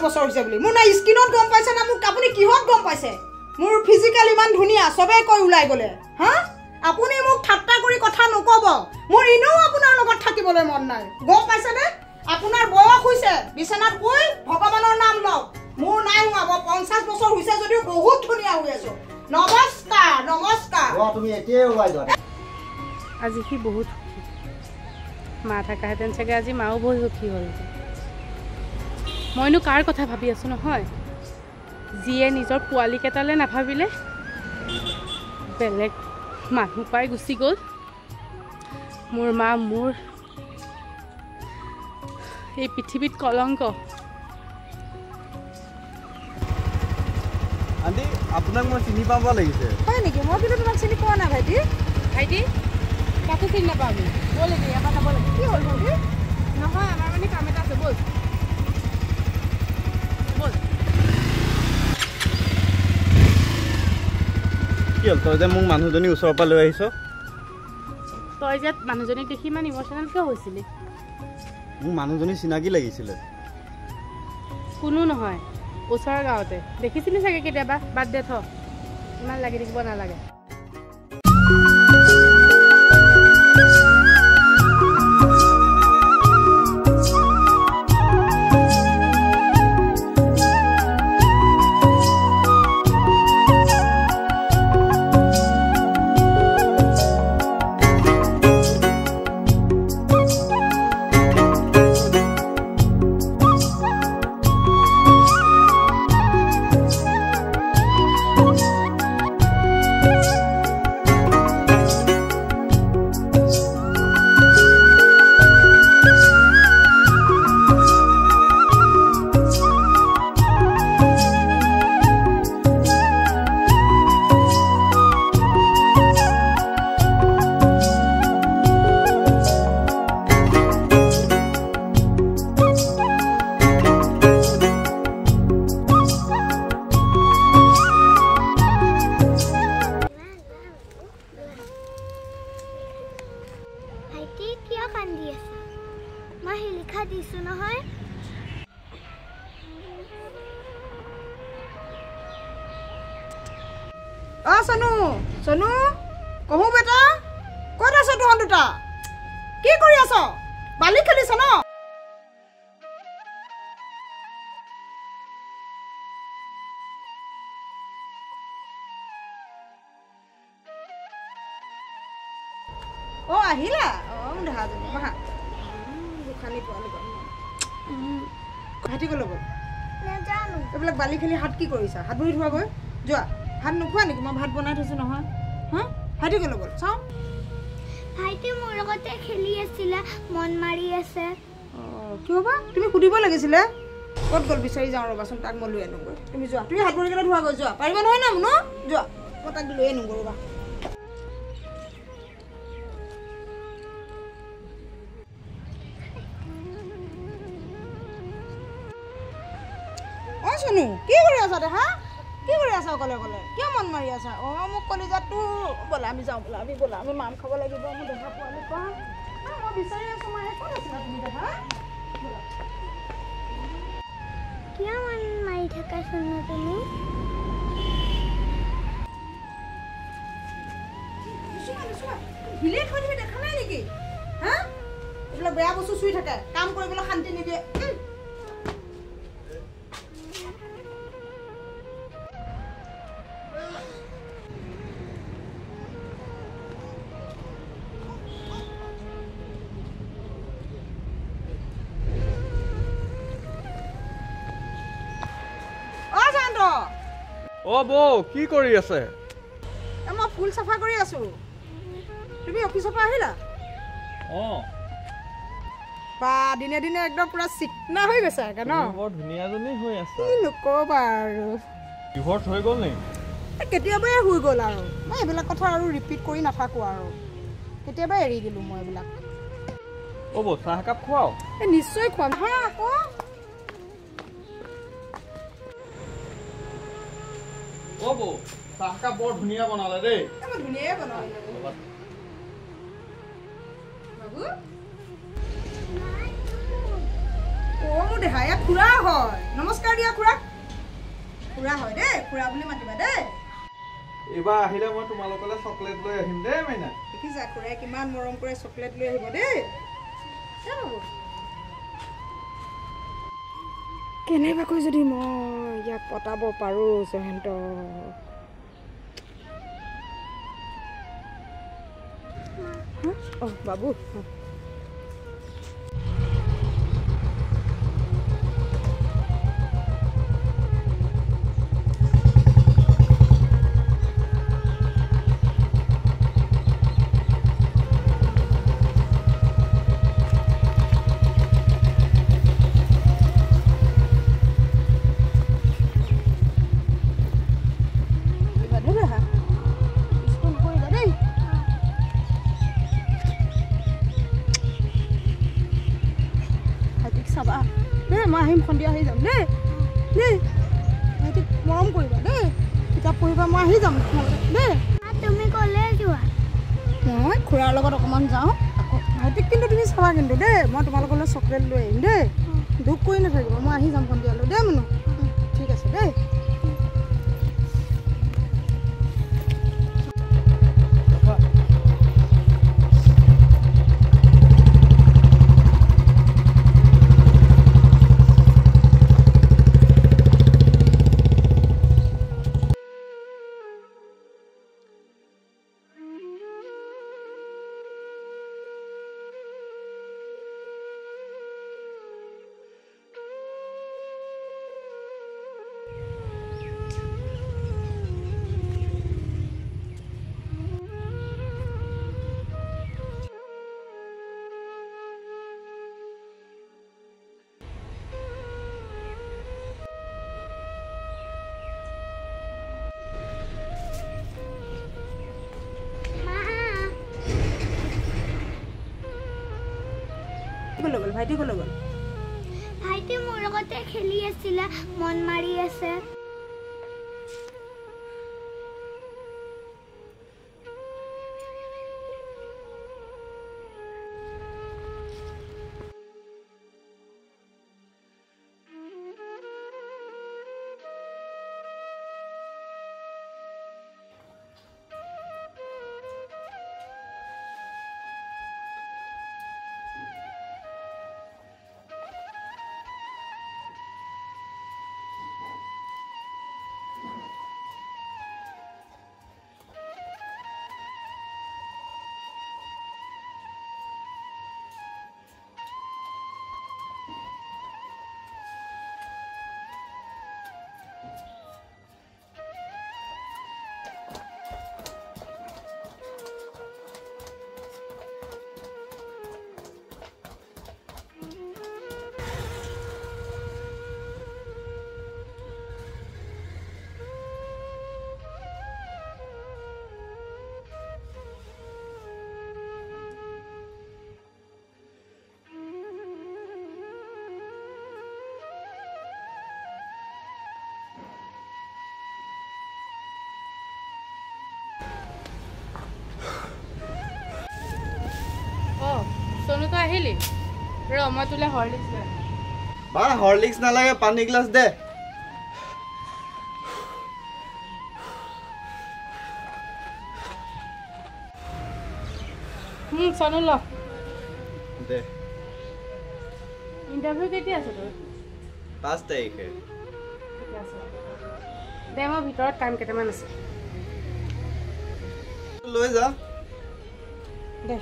বছৰ হৈছে বুলি মোৰ না স্কিনত গম পাইছে না মোক আপুনি কিহত গম পাইছে মোৰ ফিজিক্যাল ইমান ধুনিয়া সবে কৈ উলাই গলে হা আপুনি মোক ঠাট্টা কৰি কথা নকব মোৰ ইনো আপোনাৰ লগত থাকিবলৈ মন নাই গম পাইছে নে আপোনাৰ বয়স হৈছে বিছনাত গৈ ভগৱানৰ নাম লওক মোৰ নাই হোৱাব 50 বছৰ হৈছে যদিও বহুত ধুনিয়া হৈ আছো নমস্কাৰ নমস্কাৰ তুমি এতিয়াই ওলাই যোৱা আজি কি বহুত মা থাকাহেঁতেন চাগে আজি মাও বহুত সুখী হ'ল মইনো কাৰ কথা ভাবি আছো নহয় যিয়ে নিজৰ পোৱালিকেইটালে নাভাবিলে বেলেগ মানুহ পাই গুচি গ'ল মোৰ মা মোৰ এই পৃথিৱীত কলংক আন্টি আপোনাক মই চিনি পাব লাগিছে হয় নেকি মই কিন্তু তোমাক চিনি পোৱা নাই ভাইটি ভাইটি কাকো চিনি নাপাওঁ আমি ব'ল এতিয়া এবাৰ যাব লাগে কি হ'ল ভাইটি নহয় আমাৰ মানে কাম এটা আছে ব'ল ব'ল কি হ'ল তই যে মোক মানুহজনী ওচৰৰ পৰা লৈ আহিছ তই যে মানুহজনীক দেখি ইমান ইম'চনেল কিয় হৈছিলি মোক মানুহজনী চিনাকি লাগিছিলে কোনো নহয় ওচৰৰ গাঁৱতে দেখিছিলি চাগে কেতিয়াবা বাদ দে থ ইমান লাগি থাকিব নালাগে सोनू सोनू कहू बेटा कत आছ तुहन दुटा की करि आছ बाली खेलिस न ओ আহিলা ओ ढाजनी महा दुखानी पाले हाथी को लगो ना जानो एबला बाली खेली हाथ की करिसा हाथ भरि धुआ गय जोआ हाथ नुखुआ नेকি मैं भात बनाई थैसु নহয় हां हाथी को लगो चाও ভাইটি মোৰ লগতে খেলি আছিল মন মাৰি আছে কিয় বা তুমি খুদিব লাগিছিলে কত গল বিচাৰি যাও ৰবাচোন তাক মই লৈ আনুগৈ তুমি যোৱা তুমি হাত ভৰি কেটা ধুৱা গৈ যোৱা পাৰিবা নহয় না মুনো যোৱা মই তাক লৈ আনুগৈ ৰবা ओ सोनू की কৰি আছা দে হা কি কৰি আছা কলে কলে কিয় মন মাৰি আছা অ মোক কলিজাটো বলা আমি যাও বলা আমি বলা আমি মাম খাব লাগিব মই দেখা পোৱালি পা মই বিচাৰি আছো মই কোন আছে তুমি দেখা কিয় মন মাৰি থাকা সোনু তুমি হিলে থৈ দেখা নাই নেকি হা এইবিলাক বেয়া বস্তু চুই থাকে কাম কৰিবলৈ শান্তি নিদিয়ে ओ बो की करि আছে মই ফুল সাফা কৰি আছো তুমি অফিসৰ পৰা আহিলা বা দিনে দিনে একদম পুৰা চিকনা হৈ গৈছে আকা ন বৰ ধুনিয়া জনী হৈ আছে কি নকবা আৰু ডিভোৰ্স হৈ গল নে কেতিয়াবাই হৈ গল আৰু মই এইবিলাক কথা আৰু ৰিপিট কৰি নাথাকো আৰু কেতিয়াবা এৰি দিলো মই এইবিলাক ओ बो চাহ কাপ খুৱাও নিশ্চয় খুৱাম হা আকৌ ओ बो চাহ কাপ বৰ ধুনিয়া বনালে ৰে মই ধুনিয়া বনালে বাবু মোৰ দেহা ইয়াত খুৰা হয় নমস্কাৰ দিয়া খুৰা খুৰা হয় দেই খুৰা বুলি মাতিবা দেই এইবাৰ আহিলে মই তোমালোকলৈ চকলেট লৈ আহিম দেই মাইনা দেখিছা খুৰাই কিমান মৰম কৰে চকলেট লৈ আহিব দেই কেনেবাকৈ যদি মই ইয়াক পতাব পাৰোঁ জয়ন্ত বাবু মই আহিম সন্ধিয়া আহি যাম দেই দেই ভাইটিক মৰম কৰিবা দেই কিতাপ পঢ়িবা মই আহি যাম দেই তুমি ক'লে যোৱা মই খুৰাৰ লগত অকণমান যাওঁ আকৌ ভাইটিক কিন্তু তুমি চাবা কিন্তু দেই মই তোমালোকলৈ চকলেট লৈ আহিম দেই দুখ কৰি নাথাকিব মই আহি যাম সন্ধিয়ালৈ দেই মানুহ ঠিক আছে দেই ভাইটি ক'লৈ গ'ল ভাইটি মোৰ লগতে খেলি আছিলে মন মাৰি আছে সোনুতো আহিলি ৰ মই তোলে হৰলিক্স লৈ বা হৰলিক্স নালাগে পানী গ্লাছ দে সোনু ল দে ইণ্টাৰভিউ কেতিয়া আছে তোৰ 5 তাৰিখে ঠিক আছে দে মই ভিতৰত কাম কেইটামান আছে লৈ যা দে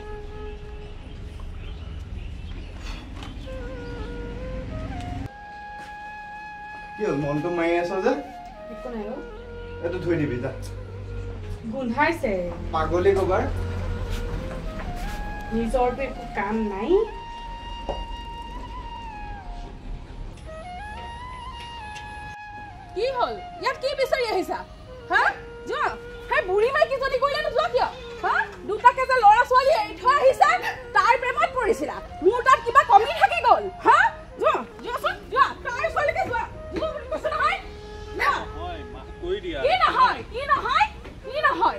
কি হ'ল মনটো মাৰি আছ যে একো নাই এইটো ধুই দিবি যা গোন্ধাইছে পাগলী কবাৰ নিজৰটো একো কাম নাই কি হল ইয়াত কি বিচাৰি আহিছা হা যা হে বুঢ়ী মাইকীজনী কৰিলে নোযোৱা কিয় হা দুটাকে যে ল'ৰা ছোৱালী এৰি থৈ আহিছা তাৰ প্ৰেমত পৰিছিলা মোৰ তাত কিবা কমি থাকি গ'ল হা যা যোৱাচোন যোৱা তাৰ ছোৱালীকে যোৱা যোৱা বুলি কৈছে নহয় কি নহয় কি নহয় কি নহয়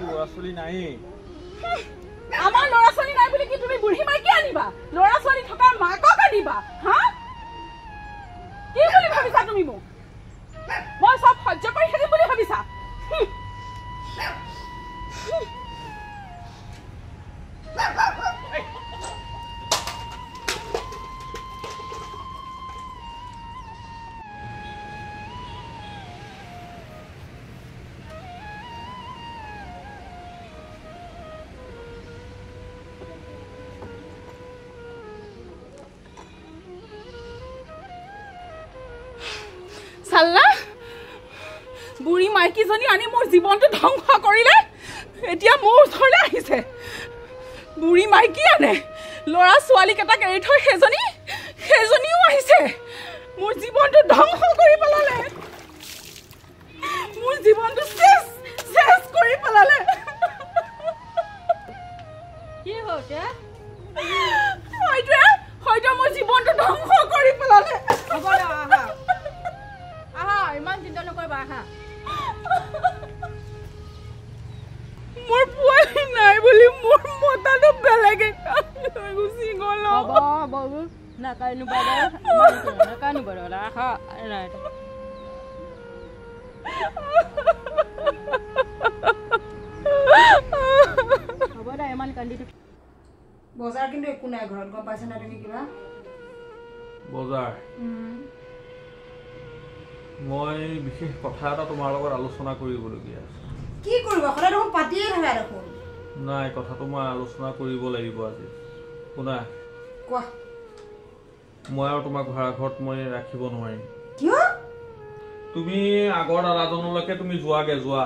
ল'ৰা ছোৱালী নাই আমাৰ ল'ৰা ছোৱালী নাই বুলি কি তুমি বুঢ়ী মাইকী আনিবা ল'ৰা ছোৱালী থকা মাকক আনিবা হা তুমি মোক মই সব সহ্য কৰি থাকিম বুলি ভাবিছা চাল্লা বুঢ়ী মাইকীজনী আনি মোৰ জীৱনটো ধ্বংস কৰিলে এতিয়া মোৰ ওচৰলৈ আহিছে বুঢ়ী মাইকী আনে ল'ৰা ছোৱালীকেইটাক এৰি থৈ সেইজনীও আহিছে মোৰ জীৱনটো ধ্বংস কৰি পেলালে মোৰ জীৱনটো শেষ কৰি পেলালে কি হৈছে হয়তো মোৰ জীৱনটো ধ্বংস কৰি পেলালে হ'ব দে আহা আহা ইমান চিন্তা নকৰিবা আহা মোৰ পোৱালি নাই বুলি মোৰ মতাটো বেলেগে গুচি গ'ল হ'ব নাকাইনো বাৰু আহা নাই হ'ব দে ইমান কান্দি বজাৰ কিন্তু একো নাই ঘৰত গম পাইছা না তুমি কিবা বজাৰ মই বিশেষ কথা এটা তোমাৰ লগত আলোচনা কৰিবলগীয়া আছে কি কৰিব সদায় দেখোন পাতিয়ে থাকা দেখোন নাই কথাটো মই আলোচনা কৰিব লাগিব আজি শুনা কোৱা মই আৰু তোমাক ভাড়া ঘৰত মই ৰাখিব নোৱাৰিম কিয় তুমি আগৰ দাদাজনলৈকে তুমি যোৱাগে যোৱা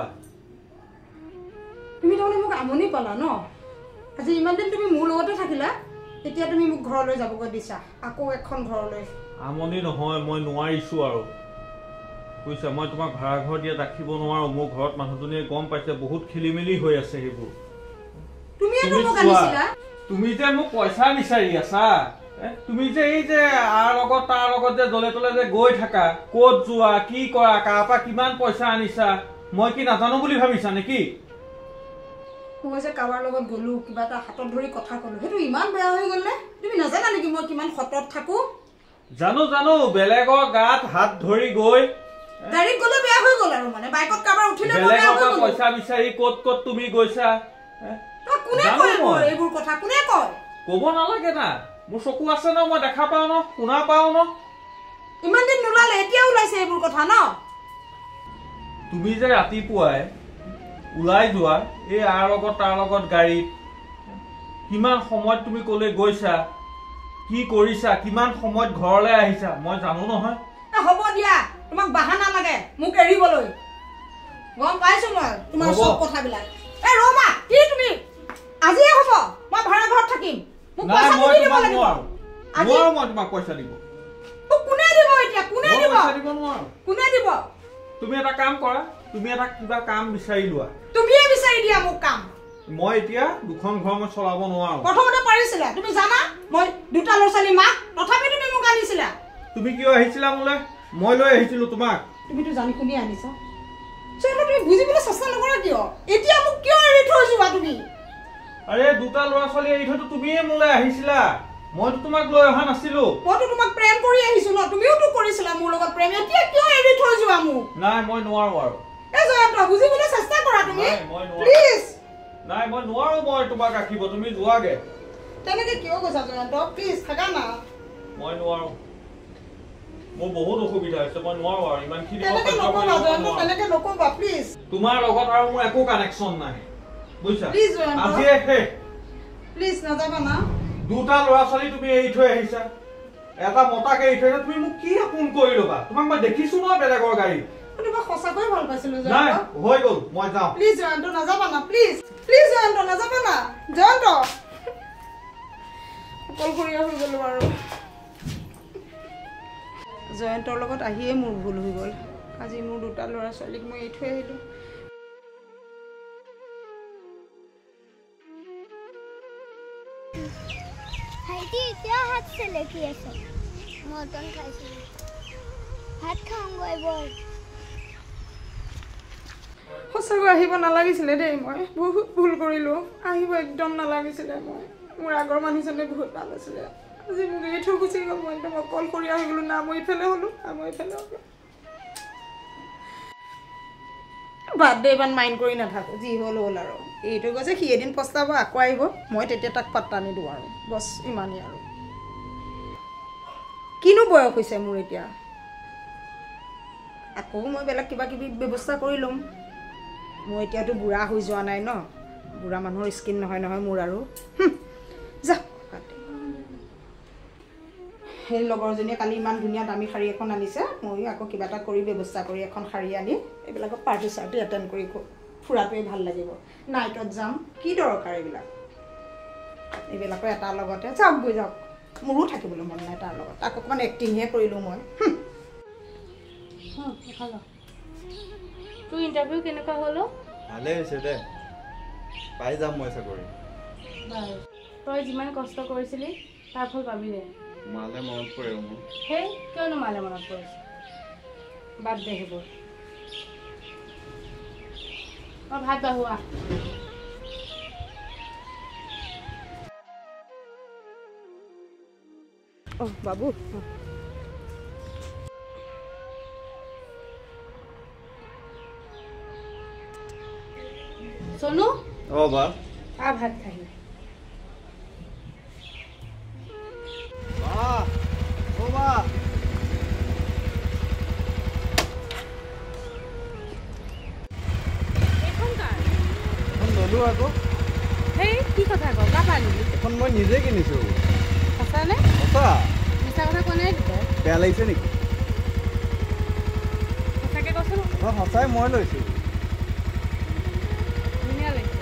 তুমি তাৰমানে মোক আমনি পালা ন আজি ইমান দিন তুমি মোৰ লগতে থাকিলা এতিয়া তুমি মোক ঘৰলৈ যাবগৈ দিছা আকৌ এখন ঘৰলৈ আমনি নহয় মই নোৱাৰিছো আৰু বুজিছা মই তোমাক ভাড়া ঘৰত দিয়া ৰাখিব নোৱাৰো মোৰ ঘৰত মানুহজনীয়ে গম পাইছে বহুত খেলি মেলি হৈ আছে সেইবোৰ তুমি যে মোক পইচা বিচাৰি আছা তুমি যে এই যে আৰ লগত তাৰ লগত যে জলে তলে যে গৈ থাকা ক'ত যোৱা কি কৰা কাৰ পৰা কিমান পইচা আনিছা মই কি নাজানো বুলি ভাবিছা নেকি মই যে কাৰোবাৰ লগত গ'লো কিবা এটা হাতত ধৰি কথা ক'লো সেইটো ইমান বেয়া হৈ গ'ল নে তুমি নাজানা নেকি মই কিমান সতত থাকো জানো বেলেগৰ গাত হাত ধৰি গৈ গাড়ীত গ'লে বেয়া হৈ গ'ল আৰু মানে বাইকত কাৰোবাৰ উঠিলে বেলেগৰ পৰা পইচা বিচাৰি ক'ত তুমি গৈছা কোনে কয় এইবোৰ কথা কোনে কয় ক'ব নালাগে না মোৰ চকু আছে ন মই দেখা পাওঁ ন শুনা পাওঁ ন ইমান দিন নোলালে এতিয়া ওলাইছে এইবোৰ কথা ন তুমি যে ৰাতিপুৱাই ওলাই যোৱা এই আৰ লগত তাৰ লগত গাড়ীত কিমান সময়ত তুমি ক'লে গৈছা কি কৰিছা কিমান সময়ত ঘৰলৈ আহিছা মই জানো নহয় হ'ব দিয়া তোমাক বাহানা লাগে মোক এৰিবলৈ গম পাইছো মই তোমাৰ সব কথাবিলাক এ ৰমা কি তুমি আজিয়ে হ'ব মই ভাড়া ঘৰত থাকিম মোক পইচা দিব লাগিব আজি মই তোমাক পইচা দিব কোনে দিব এতিয়া কোনে দিব পইচা দিব নোৱাৰো কোনে দিব তুমি এটা কাম কৰা তুমি এটা কিবা কাম বিচাৰি লোৱা তুমিয়ে বিচাৰি দিয়া মোক কাম মই এতিয়া দুখন ঘৰ মই চলাব নোৱাৰো প্ৰথমতে পাৰিছিলা তুমি জানা মই দুটা ল'ৰা-ছোৱালী মাক তথাপি তুমি মোক আনিছিলা তুমি কিয় আহিছিলা মোলে মই লৈ আহিছিলো তোমাক তুমিতো জানি শুনি আনিছা চলো তুমি বুজিবলৈ চেষ্টা নকৰা কিয় এতিয়া মোক কিয় এৰি থৈ যোৱা তুমি আৰে দুটা ল'ৰা-ছোৱালী এৰি থৈতো তুমিয়ে মোলে আহিছিলা মইতো তোমাক লৈ অহা নাছিলো মইতো তোমাক প্ৰেম কৰি আহিছো ন তুমিওতো কৰিছিলা মোৰ লগত প্ৰেম এতিয়া কিয় এৰি থৈ যোৱা মোক নাই মই নোৱাৰো আৰু এ জয়ন্ত বুজিবলৈ চেষ্টা কৰা তুমি মই নোৱাৰো প্লিজ নাই মই নোৱাৰো মই তোমাক ৰাখিব তুমি যোৱাগে তেনেকে কিয় কৈছা জয়ন্ত প্লিজ থাকা না মই নোৱাৰো মোৰ বহুত অসুবিধা হৈছে মই নোৱাৰো আৰু ইমানখিনি তেনেকে নকবা জয়ন্ত তেনেকে নকবা প্লিজ তোমাৰ লগত আৰু মোৰ একো কানেকশ্যন নাই বুজিছা প্লিজ জয়ন্ত আজিয়ে শেষ প্লিজ নাযাবা না দুটা ল'ৰা-ছোৱালী তুমি এৰি থৈ আহিছা এটা মতাকে এৰি থৈ তুমি মোক কি আপোন কৰি ল'বা তোমাক মই দেখিছো ন বেলেগৰ গাড়ী তোমাক সঁচাকৈ ভাল পাইছিলো নাই জয়ন্ত হৈ গ'ল মই যাওঁ প্লিজ জয়ন্ত নাযাবা না প্লিজ প্লিজ জয়ন্ত নাযাবা না জয়ন্ত অকলশৰীয়া হৈ গ'লো আৰু জয়ন্তৰ লগত আহিয়ে মোৰ ভুল হৈ গ'ল আজি মোৰ দুটা ল'ৰা-ছোৱালীক মই এৰি থৈ আহিলো ভাইটি কিয় হাত চেলেকি আছে মটন খাইছিলো ভাত খাওঁগৈ বল সঁচাকৈ আহিব নালাগিছিলে দেই মই বহুত ভুল কৰিলো আহিব একদম নালাগিছিলে মই মোৰ আগৰ মানুহজনে বহুত ভাল আছিলে আজি মোক এৰি থৈ গুচি গ'ল মই একদম অকলশৰীয়া হৈ গ'লো না মই ইফালে হ'লো না মই ইফালে হ'লো বাদ দে ইমান মাইণ্ড কৰি নাথাকোঁ যি হ'ল হ'ল আৰু এইটো কৈছে সি এদিন পস্তাব আকৌ আহিব মই তেতিয়া তাক পাত্তা নিদিওঁ আৰু বছ ইমানেই আৰু কিনো বয়স হৈছে মোৰ এতিয়া আকৌ মই বেলেগ কিবা কিবি ব্যৱস্থা কৰি ল'ম মই এতিয়াতো বুঢ়া হৈ যোৱা নাই ন বুঢ়া মানুহৰ স্কিন নহয় নহয় মোৰ আৰু যা সেই লগৰজনীয়ে কালি ইমান ধুনীয়া দামী শাৰী এখন আনিছে ময়ো আকৌ কিবা এটা কৰি ব্যৱস্থা কৰি এখন শাৰী আনি এইবিলাকক পাৰ্টি চাৰ্টি এটেণ্ড কৰি ফুৰাটোৱে ভাল লাগিব নাইটত যাম কি দৰকাৰ এইবিলাকৰ এটাৰ লগতে যাওক গৈ যাওক মোৰো থাকিবলৈ মন নাই তাৰ লগত তাক অকণমান এক্টিংহে কৰিলোঁ মই তোৰ ইণ্টাৰভিউ কেনেকুৱা হ'ল ভালেই হৈছে দে পাই যাম মই চাকৰি তই যিমান কষ্ট কৰিছিলি তাৰ ফল পাবি দে মালে মনত পৰে মোৰ সেই কিয়নো মালে মনত পৰিছে বাদ দে সেইবোৰ মই ভাত বাঢ়োৱা বাবু সোনু বা ভাত খাই ললো আকৌ সেই কি কথা কওঁ কা পালি এখন মই নিজে কিনিছো সঁচা নে সঁচা মিছা কথা কোৱা নাই তই বেয়া লাগিছে নেকি সঁচাকে কচোন সঁচাই মই লৈছো ধুনীয়া লাগিছে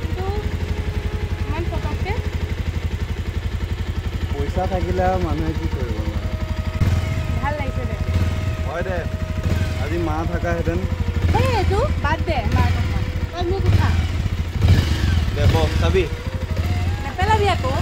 কিন্তু ইমান পটককে পইচা থাকিলে আৰু মানুহে কি কৰিব নোৱাৰে ভাল লাগিছে দে হয় দে আজি মা থাকাহেঁতেন সেই এইটো বাদ দে মাৰ কথা তই মোক উঠা দে বহ চাবি নেপেলাবি আকৌ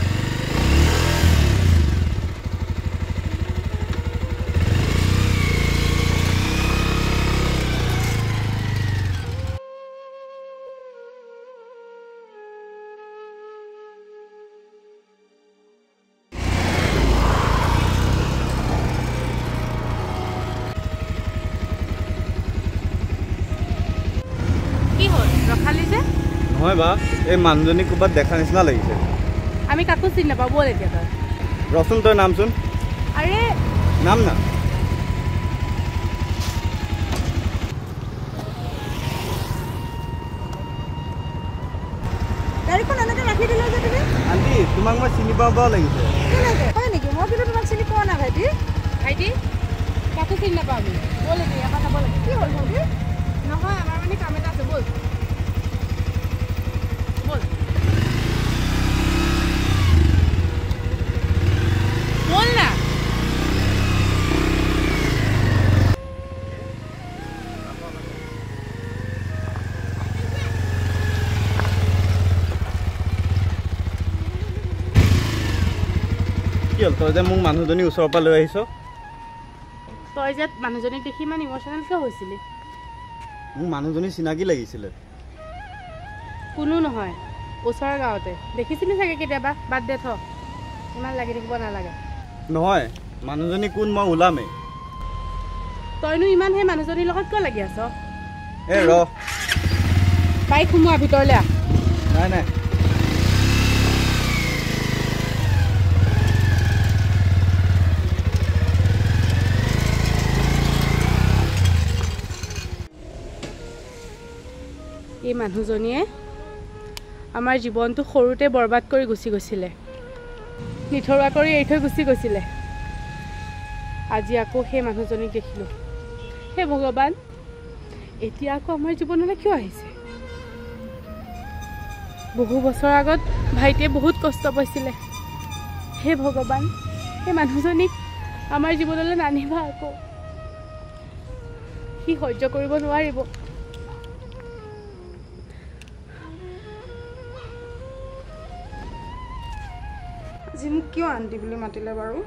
নহয় বা এই মানুহজনী ক'ৰবাত দেখা নিচিনা লাগিছে আমি কাকো চিনি নাপাওঁ ব'ল এতিয়া তই ৰচোন তই নামচোন আৰে নাম না গাড়ীখন এনেকৈ ৰাখি দিলে যে তুমি আণ্টি তোমাক মই চিনি পাব লাগিছে হয় নেকি মই কিন্তু তোমাক চিনি পোৱা নাই ভাইটি ভাইটি কাকো চিনি নাপাওঁ আমি ব'ল এতিয়া ইয়াৰ পৰা যাব লাগে কি হ'ল ভাইটি নহয় আমাৰ মানে কাম এটা আছে ব'ল ব'ল ব'ল না কি হ'ল তই যে মোক মানুহজনী ওচৰৰ পৰা লৈ আহিছ তই যে মানুহজনীক দেখি ইমান ইম'চনেল কিয় হৈছিলি মোক মানুহজনী চিনাকি লাগিছিলে কোনো নহয় ওচৰৰ গাঁৱতে দেখিছিলি চাগে কেতিয়াবা বাদ দে থ ইমান লাগি থাকিব নালাগে নহয় মানুহজনী কোন মই ওলামেই তইনো ইমান সেই মানুহজনীৰ লগত কিয় লাগি আছ এ ৰ বাইক সোমোৱা ভিতৰলৈ আহ নাই নাই এই মানুহজনীয়ে আমাৰ জীৱনটো সৰুতে বৰবাদ কৰি গুচি গৈছিলে নিথৰুৱা কৰি এৰি থৈ গুচি গৈছিলে আজি আকৌ সেই মানুহজনীক দেখিলোঁ হে ভগৱান এতিয়া আকৌ আমাৰ জীৱনলৈ কিয় আহিছে বহু বছৰ আগত ভাইটিয়ে বহুত কষ্ট পাইছিলে হে ভগৱান সেই মানুহজনীক আমাৰ জীৱনলৈ নানিবা আকৌ সি সহ্য কৰিব নোৱাৰিব আজি মোক কিয় আন্টি বুলি মাতিলে বাৰু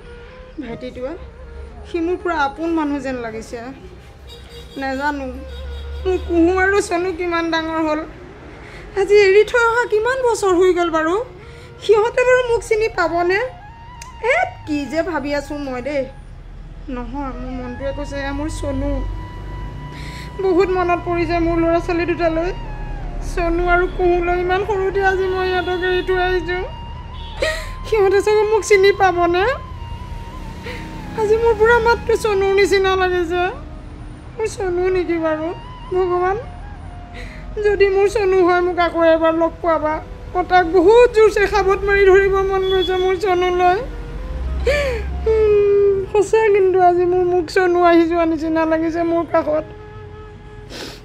ভাইটিটোৱে সি মোৰ পুৰা আপোন মানুহ যেন লাগিছে নাজানো মোৰ কুহু আৰু চনু কিমান ডাঙৰ হ'ল আজি এৰি থৈ অহা কিমান বছৰ হৈ গ'ল বাৰু সিহঁতে বাৰু মোক চিনি পাবনে কি যে ভাবি আছোঁ মই দেই নহয় মোৰ মনটোৱে কৈছে এয়া মোৰ চনু বহুত মনত পৰিছে মোৰ ল'ৰা ছোৱালী দুটালৈ চনু আৰু কুহুলৈ ইমান সৰুতে আজি মই সিহঁতক এৰি থৈ আহিছোঁ সিহঁতে চাগে মোক চিনি পাবনে আজি মোৰ পুৰা মাতটো চনুৰ নিচিনা লাগিছে মোৰ চনু নেকি বাৰু ভগৱান যদি মোৰ চনু হয় মোক আকৌ এবাৰ লগ পোৱাবা মই তাক বহুত জোৰছে সাবত মাৰি ধৰিব মন গৈছে মোৰ চনুলৈ সঁচা কিন্তু আজি মোৰ মুখ চনু আহি যোৱা নিচিনা লাগিছে মোৰ কাষত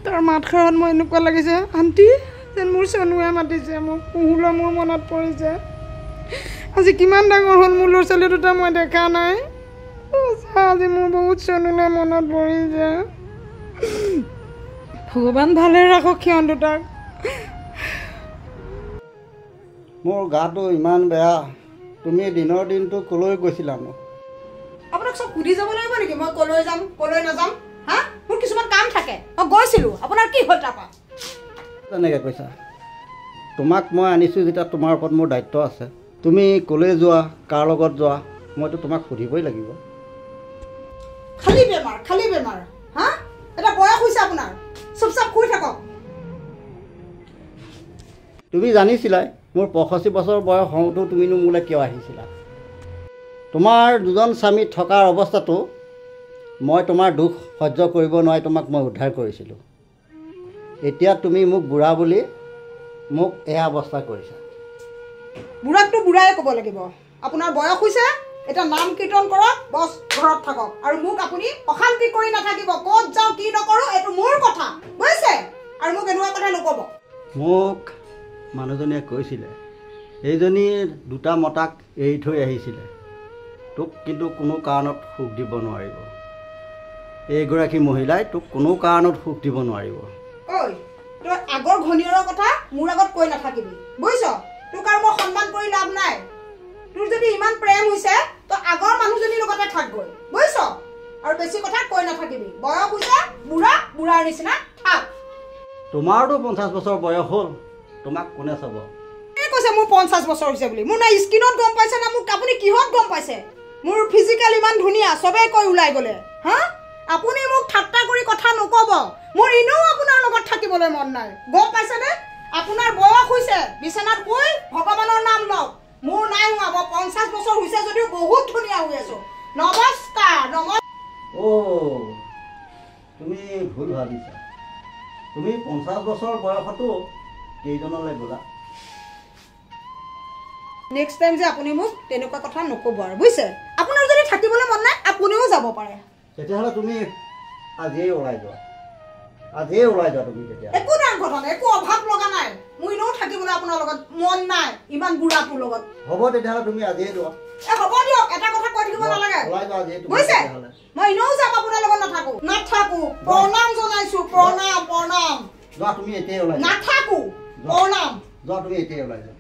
তাৰ মাতষাৰত মই এনেকুৱা লাগিছে আণ্টি যেন মোৰ চনুৱে মাতিছে মোক কুহুলৈ মোৰ মনত পৰিছে আজি কিমান ডাঙৰ হ'ল মোৰ ল'ৰা ছোৱালী দুটা মই দেখা নাই আজি মোৰ বহুত চনুলৈ মনত পৰিছে ভগৱান ভালে ৰাখক সিহঁত দুটাক মোৰ গাটো ইমান বেয়া তুমি দিনৰ দিনটো কলৈ গৈছিলা মোক আপোনাক চব সুধি যাব লাগিব নেকি মই কলৈ যাম কলৈ নাযাম হা মোৰ কিছুমান কাম থাকে মই গৈছিলোঁ আপোনাৰ কি হ'ল তাৰপৰা তেনেকৈ কৈছা তোমাক মই আনিছোঁ যেতিয়া তোমাৰ ওপৰত মোৰ দায়িত্ব আছে তুমি কলৈ যোৱা কাৰ লগত যোৱা মইতো তোমাক সুধিবই লাগিব খালী বেমাৰ হা এটা বয়স হৈছে আপোনাৰ চুপচাপ শুই থাকক তুমি জানিছিলাই মোৰ 65 বছৰ বয়স হওঁতেও তুমিনো মোলৈ কিয় আহিছিলা তোমাৰ দুজন স্বামী থকাৰ অৱস্থাটো মই তোমাৰ দুখ সহ্য কৰিব নোৱাৰি তোমাক মই উদ্ধাৰ কৰিছিলোঁ এতিয়া তুমি মোক বুঢ়া বুলি মোক এয়া অৱস্থা কৰিছা বুঢ়াকটো বুঢ়াই ক'ব লাগিব আপোনাৰ বয়স হৈছে এটা নাম কীৰ্তন কৰক বছ ঘৰত থাকক আৰু মোক আপুনি অশান্তি কৰি নাথাকিব ক'ত যাওঁ কি নকৰোঁ এইটো মোৰ কথা বুজিছে আৰু মোক এনেকুৱা কথা নক'ব মোক মানুহজনীয়ে কৈছিলে এইজনী দুটা মতাক এৰি থৈ আহিছিলে তোক কিন্তু কোনো কাৰণত সুখ দিব নোৱাৰিব এইগৰাকী মহিলাই তোক কোনো কাৰণত সুখ দিব নোৱাৰিব ঐ তই আগৰ ঘনীয়ৰৰ কথা মোৰ আগত কৈ নাথাকিবি বুজিছ তোক আৰু মই সন্মান কৰি লাভ নাই তোৰ যদি ইমান প্ৰেম হৈছে তই আগৰ মানুহজনীৰ লগতে থাকগৈ বুজিছ আৰু বেছি কথা কৈ নাথাকিবি বয়স হৈছে বুঢ়াৰ নিচিনা থাক তোমাৰতো 50 বছৰ বয়স হ'ল তোমাক কোনে চাব এই কৈছে মোৰ 50 বছৰ হৈছে বুলি মোৰ না স্কিনত গম পাইছে না মোক আপুনি কিহত গম পাইছে মোৰ ফিজিকেল ইমান ধুনীয়া চবেই কৈ ওলাই গ'লে হা আপুনি মোক ঠাট্টা কৰি কথা নক'ব মোৰ এনেও আপোনাৰ লগত থাকিবলৈ মন নাই গম পাইছেনে আপোনাৰ বয়স হৈছে বিচনাত শুই ভগৱানৰ নাম লওক মোৰ নাই হোৱাব 50 বছৰ হৈছে যদিও বহুত ধুনীয়া হৈ আছো নমস্কাৰ তুমি ভুল ভাবিছা তুমি 50 বছৰ বয়সতো কেইজনলৈ গ'লা নেক্সট টাইম যে আপুনি মোক তেনেকুৱা কথা নক'ব আৰু বুজিছে আপোনাৰ যদি থাকিবলৈ মন নাই আপুনিও যাব পাৰে তেতিয়াহ'লে তুমি আজিয়ে ওলাই যোৱা তুমি তেতিয়া একো ডাঙৰ কথা নাই একো অভাৱ লগা নাই মই এনেও থাকিবলৈ আপোনাৰ লগত মন নাই ইমান বুঢ়াটোৰ লগত হ'ব তেতিয়াহ'লে তুমি আজিয়ে যোৱা হ'ব দিয়ক এটা কথা কৈ থাকিব নালাগে ওলাই যোৱা আজিয়ে তুমি বুজিছে মই এনেও যাম আপোনাৰ লগত নাথাকো প্ৰণাম জনাইছোঁ প্ৰণাম যোৱা তুমি এতিয়াই ওলাই নাথাকো প্ৰণাম যোৱা তুমি এতিয়াই ওলাই যোৱা